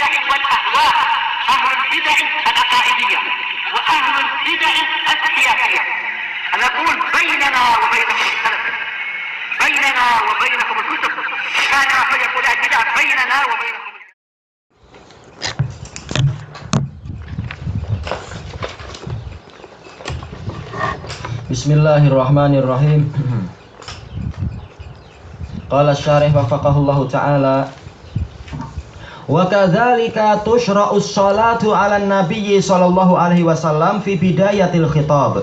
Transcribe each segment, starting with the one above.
البدع والأهواء، أهل البدع العقائدية وأهل البدع السياسية. نقول بيننا وبينكم السلف، بيننا وبينكم الكتب، كان فيقول البدع بيننا وبينكم. Bismillahirrahmanirrahim. Qala syarih wafaqahullahu ta'ala, wa kadzalika tushra'us sholatu 'alan nabiyyi sallallahu alaihi wasallam fi bidayatil khitab.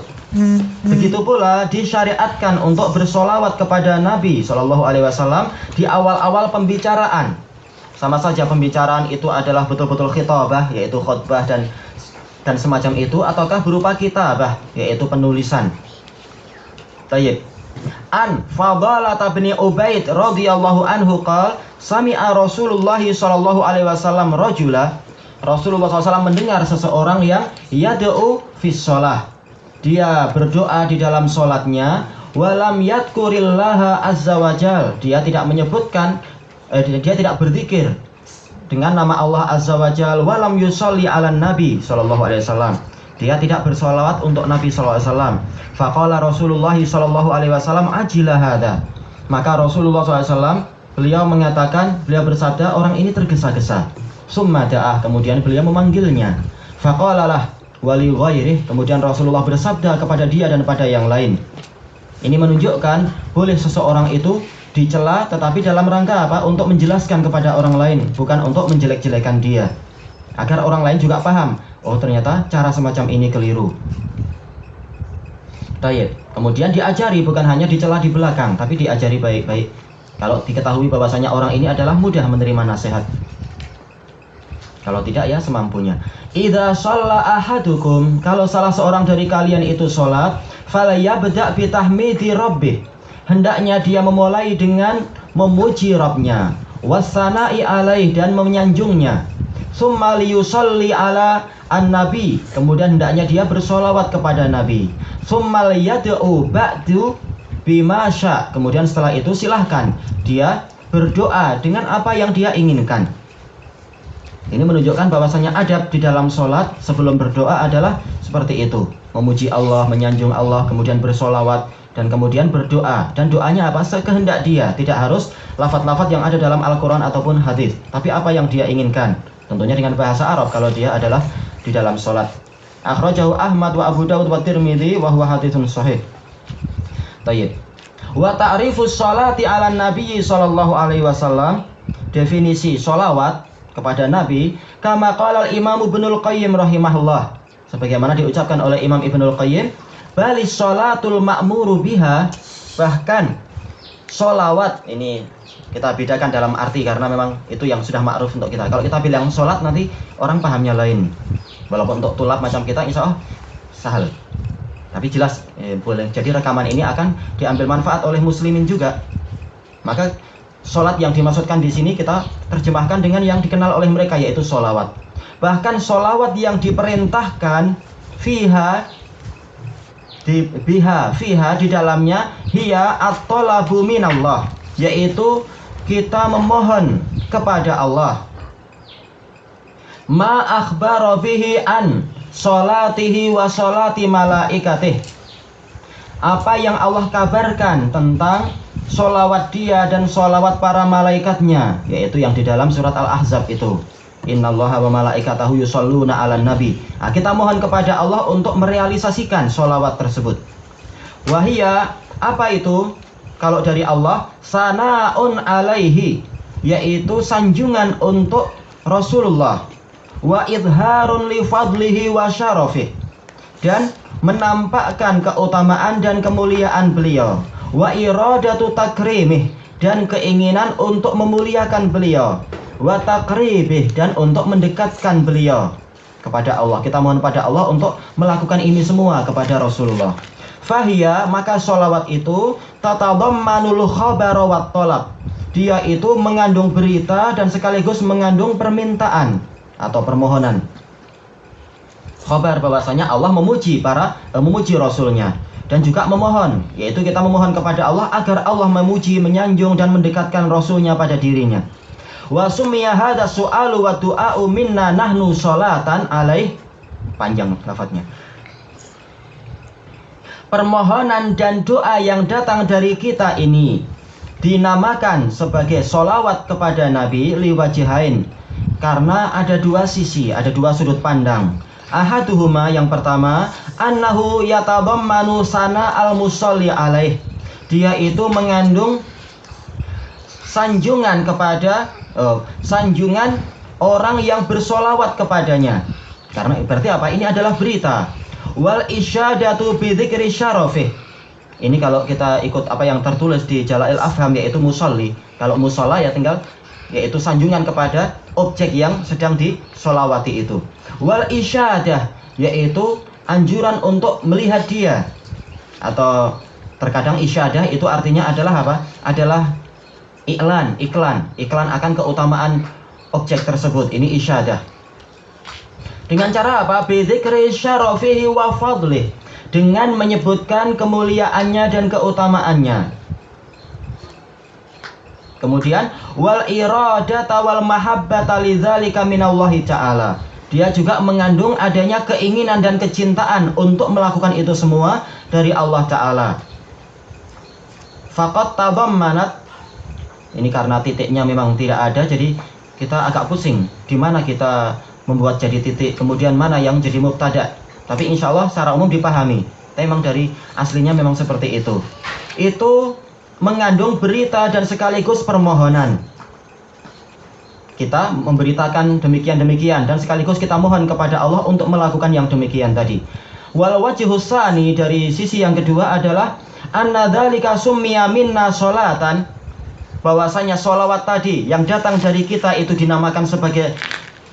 Begitu pula disyariatkan untuk bersolawat kepada Nabi sallallahu alaihi wasallam di awal-awal pembicaraan. Sama saja pembicaraan itu adalah betul-betul khitabah, yaitu khutbah dan semacam itu, ataukah berupa kitabah, yaitu penulisan. Tayyib. An Fadalah bin Ubaid radhiyallahu anhu qala sami'a Rasulullah sallallahu alaihi wasallam rajula. Rasulullah SAW mendengar seseorang yang yad'u fis shalah. Dia berdoa di dalam salatnya, walam yadhkurillaha azza wajal. Dia tidak menyebutkan dia tidak berzikir dengan nama Allah azza wajal, walam yusolli ala nabi sallallahu alaihi wasallam. Dia tidak bersolawat untuk Nabi sallallahu alaihi wasallam. Faqala Rasulullah sallallahu alaihi wasallam ajila hada. Maka Rasulullah SAW beliau bersabda, orang ini tergesa-gesa. Summa da'ah, kemudian beliau memanggilnya. Faqalalah wali ghairih, kemudian Rasulullah bersabda kepada dia dan pada yang lain. Ini menunjukkan boleh seseorang itu dicela, tetapi dalam rangka apa? Untuk menjelaskan kepada orang lain, bukan untuk menjelek-jelekan dia, agar orang lain juga paham, oh ternyata cara semacam ini keliru. Tayyib. Kemudian diajari, bukan hanya dicela di belakang, tapi diajari baik-baik. Kalau diketahui bahwasanya orang ini adalah mudah menerima nasihat. Kalau tidak ya semampunya. Idza shalla ahadukum, kalau salah seorang dari kalian itu salat, falyabda' bi tahmidi rabbih. Hendaknya dia memulai dengan memuji Rabbnya, wassana'i alaih, dan menyanjungnya. Summa liyusalli ala an-nabi, kemudian hendaknya dia bersolawat kepada Nabi. Summa liyad'u ba'du bima sya, kemudian setelah itu silahkan dia berdoa dengan apa yang dia inginkan. Ini menunjukkan bahwasanya adab di dalam sholat sebelum berdoa adalah seperti itu, memuji Allah, menyanjung Allah, kemudian bersolawat, dan kemudian berdoa. Dan doanya apa? Sekehendak dia, tidak harus lafaz-lafaz yang ada dalam Al-Quran ataupun hadis, tapi apa yang dia inginkan, tentunya dengan bahasa Arab kalau dia adalah di dalam sholat. Akhrajahu Ahmad wa Abu Dawud wa Tirmidzi wa huwa haditsun shahih. Tayyib. Wa ta'rifus sholati 'alan nabiyyi sallallahu alaihi wasallam, definisi sholawat kepada Nabi, kama qala al-Imam Ibnul Qayyim rahimahullah, sebagaimana diucapkan oleh Imam Ibnul Qayyim, balis sholatul ma'muru biha, bahkan sholawat ini kita bedakan dalam arti karena memang itu yang sudah ma'ruf untuk kita. Kalau kita bilang sholat nanti orang pahamnya lain. Walaupun untuk tulab macam kita insya Allah sahal, tapi jelas boleh. Jadi rekaman ini akan diambil manfaat oleh muslimin juga. Maka sholat yang dimaksudkan di sini kita terjemahkan dengan yang dikenal oleh mereka, yaitu sholawat. Bahkan sholawat yang diperintahkan fiha di dalamnya hiya at-talabu minallah, yaitu kita memohon kepada Allah. Ma akhbara bihi an sholatihi wa sholati malaikatih, apa yang Allah kabarkan tentang sholawat dia dan sholawat para malaikatnya, yaitu yang di dalam surat Al-Ahzab itu, innallaha wa malaikatahu yusholluna 'alan nabi. Nah, kita mohon kepada Allah untuk merealisasikan sholawat tersebut. Wahia, apa itu? Kalau dari Allah, sana'un alaihi, yaitu sanjungan untuk Rasulullah, wa idharun li fadlihi wa syarafih, dan menampakkan keutamaan dan kemuliaan beliau, wa iradatu takrimih, dan keinginan untuk memuliakan beliau, wa takribih, dan untuk mendekatkan beliau kepada Allah. Kita mohon pada Allah untuk melakukan ini semua kepada Rasulullah. Fahiyya, maka sholawat itu tatadammanul khabara wat talab, dia itu mengandung berita dan sekaligus mengandung permintaan atau permohonan. Khabar bahwasanya Allah memuji Rasulnya, dan juga memohon, yaitu kita memohon kepada Allah agar Allah memuji, menyanjung, dan mendekatkan Rasulnya pada dirinya. Wa summiya hadza su'alu wa du'a'u minna nahnu sholatan alaih. Panjang lafadznya. Permohonan dan doa yang datang dari kita ini dinamakan sebagai sholawat kepada Nabi liwajihain, karena ada dua sisi, ada dua sudut pandang. Ahaduhuma, yang pertama, annahu yatadammanu sana al-musalli alaih. Dia itu mengandung sanjungan kepada sanjungan orang yang bersolawat kepadanya. Karena berarti apa? Ini adalah berita. Wal isyadatu bi dzikri syarafih. Ini kalau kita ikut apa yang tertulis di Jala'il Afham, yaitu musolli. Kalau musola ya tinggal yaitu sanjungan kepada objek yang sedang disolawati itu. Wal isyadah, yaitu anjuran untuk melihat dia. Atau terkadang isyadah itu artinya adalah apa? Adalah iklan akan keutamaan objek tersebut. Ini isyadah. Dengan cara apa? Bidzikri syarafihi wa fadlih, dengan menyebutkan kemuliaannya dan keutamaannya. Kemudian wal iradata wal mahabbata lidzalika minallahi ta'ala. Dia juga mengandung adanya keinginan dan kecintaan untuk melakukan itu semua dari Allah Ta'ala. Faqad tadammanat, ini karena titiknya memang tidak ada, jadi kita agak pusing di mana kita membuat jadi titik, kemudian mana yang jadi mubtada. Tapi insya Allah secara umum dipahami. Tapi memang dari aslinya memang seperti itu. Itu mengandung berita dan sekaligus permohonan. Kita memberitakan demikian-demikian dan sekaligus kita mohon kepada Allah untuk melakukan yang demikian tadi. Wal wajhus tsani, dari sisi yang kedua adalah anna dzalika summiya minna sholatan, bahwasanya sholawat tadi yang datang dari kita itu dinamakan sebagai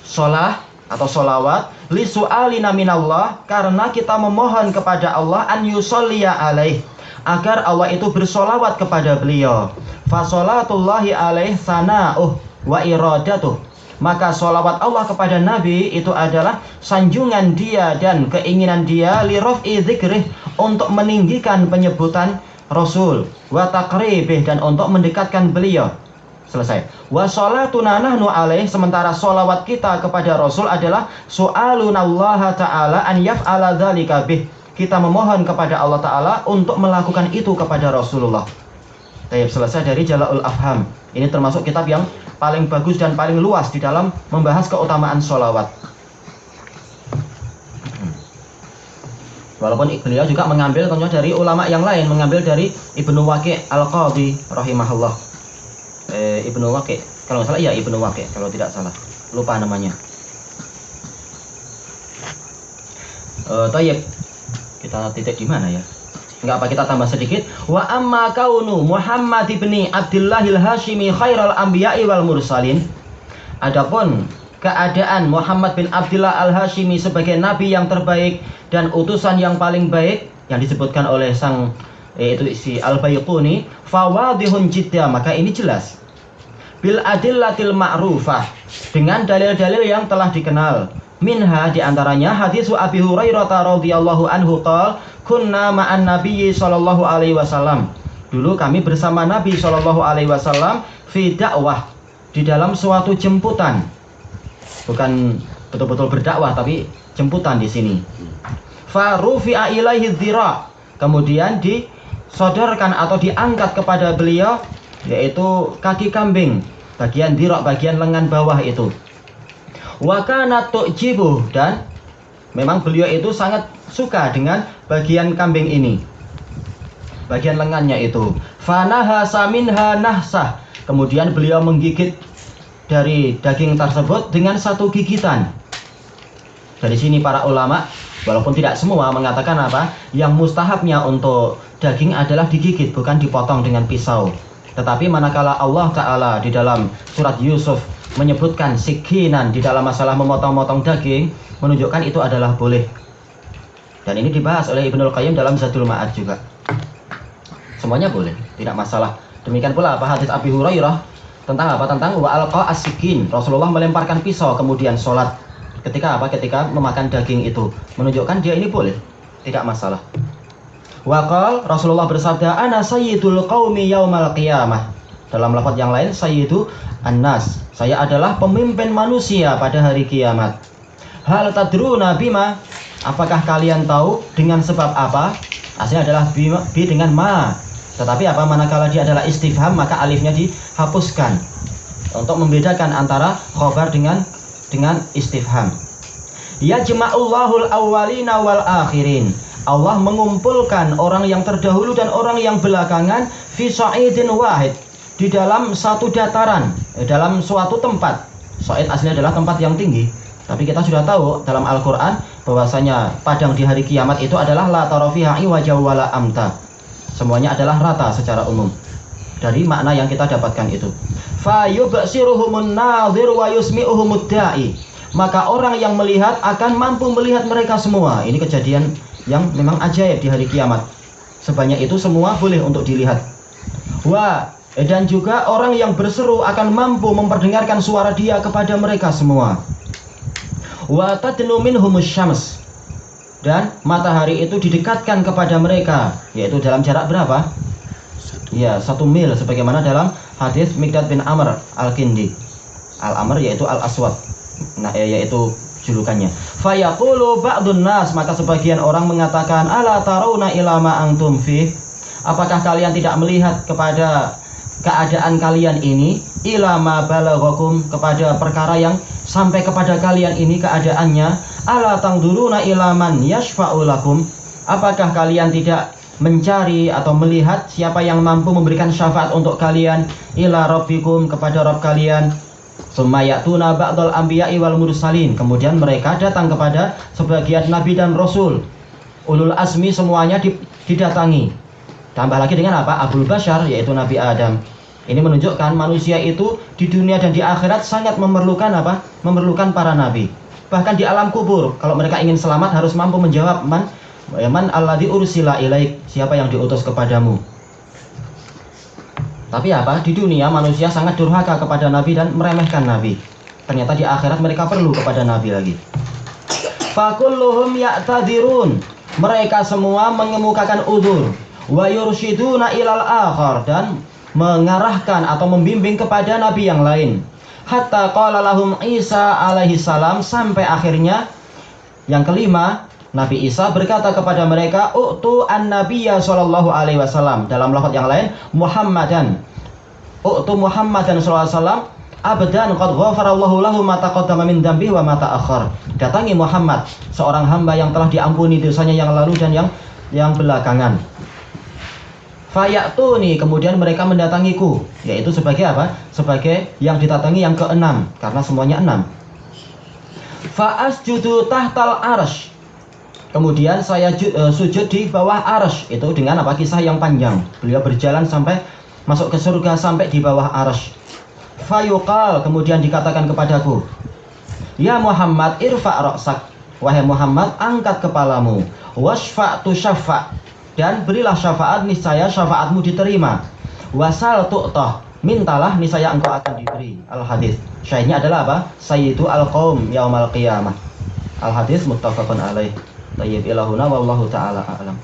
sholah atau sholawat li su'alina minallah, karena kita memohon kepada Allah an yusolliya alaih, agar Allah itu bersolawat kepada beliau. Fa sholatullahi alaih sana'uh wa iradatuh, maka sholawat Allah kepada Nabi itu adalah sanjungan dia dan keinginan dia li raf'i dzikrih, untuk meninggikan penyebutan Rasul, wa taqribih, dan untuk mendekatkan beliau. Selesai. Wa sholatuna nahnu alaih, sementara sholawat kita kepada Rasul adalah su'alunallaha ta'ala an yaf'ala dzalika bih, kita memohon kepada Allah Ta'ala untuk melakukan itu kepada Rasulullah. Baik, selesai dari Jala'ul Afham. Ini termasuk kitab yang paling bagus dan paling luas di dalam membahas keutamaan sholawat. Walaupun beliau juga mengambil tentunya dari ulama yang lain, mengambil dari Ibnu Waqi' Al-Qadhi rahimahullah. Ibnu Waqi', kalau nggak salah ya Ibnu Waqi', kalau tidak salah, lupa namanya. Tayyib, kita titik di mana ya? Enggak apa, kita tambah sedikit. Wa amma kaunu Muhammad ibni Abdillahil Hashimi khairal anbiya'i wal mursalin. Adapun keadaan Muhammad bin Abdillah al-Hashimi sebagai nabi yang terbaik dan utusan yang paling baik yang disebutkan oleh sang yaitu si Al-Bayquni, fawadihun jidda, maka ini jelas. Bil adillatil ma'rufah, dengan dalil-dalil yang telah dikenal. Minha, diantaranya hadis Abi Hurairah radhiyallahu anhu qala kunna ma'an nabiyyi sallallahu alaihi wasallam. Dulu kami bersama Nabi sallallahu alaihi wasallam fi dakwah, di dalam suatu jemputan. Bukan betul-betul berdakwah tapi jemputan di sini. Fa rufi'a ilaihi dzira, kemudian disodorkan atau diangkat kepada beliau yaitu kaki kambing, bagian dirok, bagian lengan bawah itu. Wa kanat tu'jibu, dan memang beliau itu sangat suka dengan bagian kambing ini, bagian lengannya itu. Fanaha saminha nahsah, kemudian beliau menggigit dari daging tersebut dengan satu gigitan. Dari sini para ulama, walaupun tidak semua, mengatakan apa? Yang mustahabnya untuk daging adalah digigit, bukan dipotong dengan pisau. Tetapi manakala Allah Ta'ala di dalam surat Yusuf menyebutkan sikinan di dalam masalah memotong-motong daging, menunjukkan itu adalah boleh. Dan ini dibahas oleh Ibnul Qayyim dalam Zadul Ma'ad juga. Semuanya boleh, tidak masalah. Demikian pula apa hadis Abi Hurairah tentang apa? Tentang wa alqa as-sikin, Rasulullah melemparkan pisau kemudian sholat. Ketika apa? Ketika memakan daging itu, menunjukkan dia ini boleh, tidak masalah. Waqal, Rasulullah bersabda, ana sayyidul qaumi yaumal qiyamah. Dalam lafaz yang lain, sayyidu an-nas, saya adalah pemimpin manusia pada hari kiamat. Hal tadruna bima, apakah kalian tahu dengan sebab apa? Aslinya adalah bi dengan ma. Tetapi apa, manakala dia adalah istifham maka alifnya dihapuskan untuk membedakan antara khobar dengan istifham. Yajma'ullahul awwalina wal akhirin. Allah mengumpulkan orang yang terdahulu dan orang yang belakangan fi sa'idin wahid, di dalam satu dataran, dalam suatu tempat. Sa'id aslinya adalah tempat yang tinggi. Tapi kita sudah tahu dalam Al-Quran bahwasanya padang di hari kiamat itu adalah la tara fiha iwaja wala amta. Semuanya adalah rata secara umum. Dari makna yang kita dapatkan itu. Fa yubsiruhumun nadhir wa yusmi'uhumud da'i. Maka orang yang melihat akan mampu melihat mereka semua. Ini kejadian yang memang ajaib di hari kiamat. Sebanyak itu semua boleh untuk dilihat. Dan juga orang yang berseru akan mampu memperdengarkan suara dia kepada mereka semua. Wa tadnu minhumus syams, dan matahari itu didekatkan kepada mereka, yaitu dalam jarak berapa? Ya, 1 mil, sebagaimana dalam hadis Miqdad bin Amr al-Kindi. Al-Amr yaitu al-Aswad, nah, yaitu julukannya. Fayaqulu ba'dun nas, maka sebagian orang mengatakan, ala tarawna ila ma antum fi, apakah kalian tidak melihat kepada keadaan kalian ini, ila ma balaghakum, kepada perkara yang sampai kepada kalian ini keadaannya, ala tangduruna ila man yashfa'u lakum, apakah kalian tidak mencari atau melihat siapa yang mampu memberikan syafaat untuk kalian, ila rabbikum, kepada Rabb kalian. Summa ya'tuna ba'dal anbiya'i wal mursalin, kemudian mereka datang kepada sebagian nabi dan rasul, ulul azmi semuanya didatangi. Tambah lagi dengan apa? Abul Bashar, yaitu Nabi Adam. Ini menunjukkan manusia itu di dunia dan di akhirat sangat memerlukan apa? Memerlukan para nabi. Bahkan di alam kubur, kalau mereka ingin selamat harus mampu menjawab man alladzi ursila ilaik, siapa yang diutus kepadamu. Tapi apa? Di dunia manusia sangat durhaka kepada nabi dan meremehkan nabi. Ternyata di akhirat mereka perlu kepada nabi lagi. Fakulluhum ya'tadirun, mereka semua mengemukakan udzur. Wa yursyiduna ilal akhar, dan mengarahkan atau membimbing kepada nabi yang lain. Hatta qala lahum Isa alaihi salam, sampai akhirnya yang kelima, Nabi Isa berkata kepada mereka, u'tu an-nabiyya sallallahu alaihi wasallam, dalam lafaz yang lain Muhammadan, u'tu Muhammadan sallallahu alaihi wasallam abdan qad ghafarallahu lahu ma taqaddama min dambi wa ma ta'akhkhar. Datangi Muhammad, seorang hamba yang telah diampuni dosanya yang lalu dan yang belakangan. Fayatuni, kemudian mereka mendatangiku, yaitu sebagai apa? Sebagai yang didatangi yang keenam, karena semuanya 6. Fa'asjudu tahtal arsh, kemudian saya sujud di bawah arsh. Itu dengan apa? Kisah yang panjang. Beliau berjalan sampai masuk ke surga sampai di bawah arsh. Fayuqal, kemudian dikatakan kepadaku, ya Muhammad irfa' ra'sak, wahai Muhammad angkat kepalamu, wasfa' tu syafa', dan berilah syafaat, niscaya syafaatmu diterima. Wasal tu'tah, mintalah niscaya engkau akan diberi. Al-hadis. Syahidnya adalah apa? Sayyidu al-qaum yaumal qiyamah. Al-hadis muttafaqun alaih. Tayyib ilahuna wallahu ta'ala a'lam.